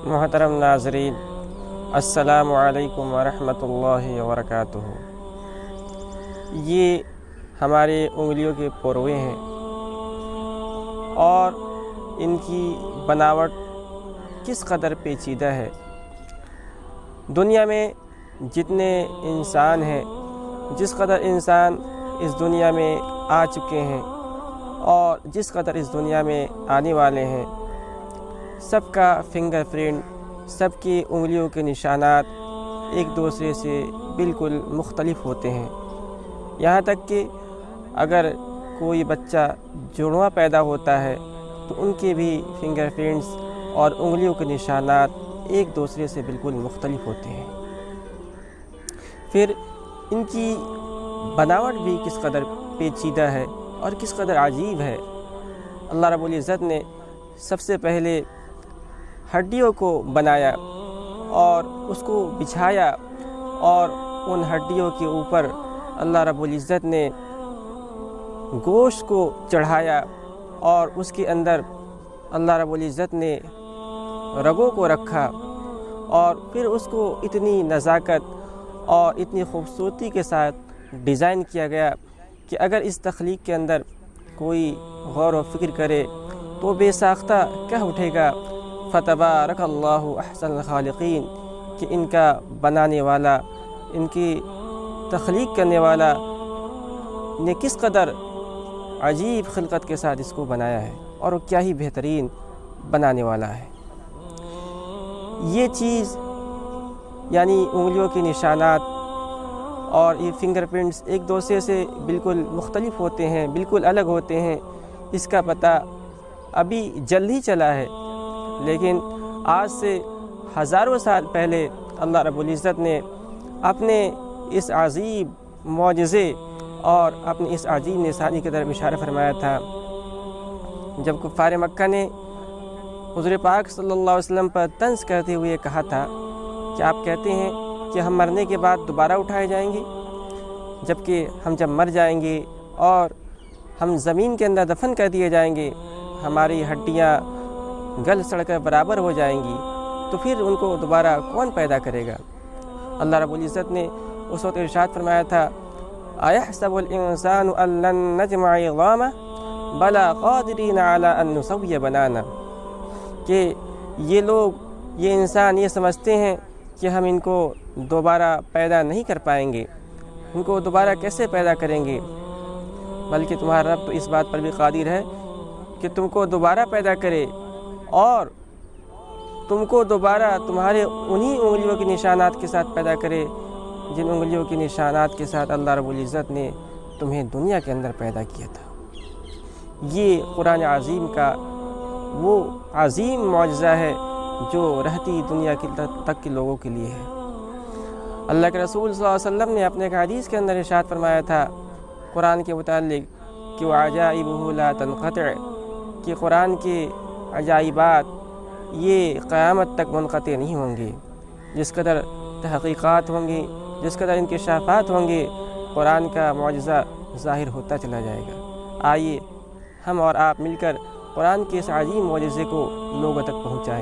محترم ناظرین، السلام علیکم ورحمۃ اللہ وبرکاتہ۔ یہ ہمارے انگلیوں کے پروے ہیں اور ان کی بناوٹ کس قدر پیچیدہ ہے۔ دنیا میں جتنے انسان ہیں، جس قدر انسان اس دنیا میں آ چکے ہیں اور جس قدر اس دنیا میں آنے والے ہیں، سب کا فنگر پرنٹ، سب کی انگلیوں کے نشانات ایک دوسرے سے بالکل مختلف ہوتے ہیں۔ یہاں تک کہ اگر کوئی بچہ جڑواں پیدا ہوتا ہے تو ان کے بھی فنگر پرنٹس اور انگلیوں کے نشانات ایک دوسرے سے بالکل مختلف ہوتے ہیں۔ پھر ان کی بناوٹ بھی کس قدر پیچیدہ ہے اور کس قدر عجیب ہے۔ اللہ رب العزت نے سب سے پہلے ہڈیوں کو بنایا اور اس کو بچھایا، اور ان ہڈیوں کے اوپر اللہ رب العزت نے گوشت کو چڑھایا، اور اس کے اندر اللہ رب العزت نے رگوں کو رکھا، اور پھر اس کو اتنی نزاکت اور اتنی خوبصورتی کے ساتھ ڈیزائن کیا گیا کہ اگر اس تخلیق کے اندر کوئی غور و فکر کرے تو بے ساختہ کہہ اٹھے گا فتبارک اللہ احسن الخالقین، کہ ان کا بنانے والا، ان کی تخلیق کرنے والا نے کس قدر عجیب خلقت کے ساتھ اس کو بنایا ہے، اور وہ کیا ہی بہترین بنانے والا ہے۔ یہ چیز یعنی انگلیوں کے نشانات اور یہ فنگر پرنٹس ایک دوسرے سے بالکل مختلف ہوتے ہیں، بالکل الگ ہوتے ہیں، اس کا پتہ ابھی جلد ہی چلا ہے، لیکن آج سے ہزاروں سال پہلے اللہ رب العزت نے اپنے اس عظیم معجزے اور اپنی اس عظیم نشانی کی طرف اشارہ فرمایا تھا، جب کفار مکہ نے حضور پاک صلی اللہ علیہ وسلم پر طنز کرتے ہوئے کہا تھا کہ آپ کہتے ہیں کہ ہم مرنے کے بعد دوبارہ اٹھائے جائیں گے، جبکہ ہم جب مر جائیں گے اور ہم زمین کے اندر دفن کر دیے جائیں گے، ہماری ہڈیاں گل سڑ کر برابر ہو جائیں گی، تو پھر ان کو دوبارہ کون پیدا کرے گا؟ اللہ رب العزت نے اس وقت ارشاد فرمایا تھا اَيَحْسَبُ الْإِنسَانُ أَن لَّن نَّجْمَعَ عِظَامَهُ بَلَىٰ قَادِرِينَ عَلَىٰ أَن نُّسَوِّيَ بَنَانَهُ، کہ یہ لوگ، یہ انسان یہ سمجھتے ہیں کہ ہم ان کو دوبارہ پیدا نہیں کر پائیں گے، ان کو دوبارہ کیسے پیدا کریں گے، بلکہ تمہارا رب تو اس بات پر بھی قادر ہے کہ تم کو دوبارہ پیدا کرے، اور تم کو دوبارہ تمہارے انہی انگلیوں کے نشانات کے ساتھ پیدا کرے جن انگلیوں کے نشانات کے ساتھ اللہ رب العزت نے تمہیں دنیا کے اندر پیدا کیا تھا۔ یہ قرآن عظیم کا وہ عظیم معجزہ ہے جو رہتی دنیا تک کے لوگوں کے لیے ہے۔ اللہ کے رسول صلی اللہ علیہ وسلم نے اپنے ایک حدیث کے اندر ارشاد فرمایا تھا قرآن کے متعلق کہ وَعَجَائِبُهُ لَا تَنْقَطِعُ، کہ قرآن کے عجائبات یہ قیامت تک منقطع نہیں ہوں گے۔ جس قدر تحقیقات ہوں گی، جس قدر انکشافات ہوں گے، قرآن کا معجزہ ظاہر ہوتا چلا جائے گا۔ آئیے ہم اور آپ مل کر قرآن کے اس عظیم معجزے کو لوگوں تک پہنچائیں۔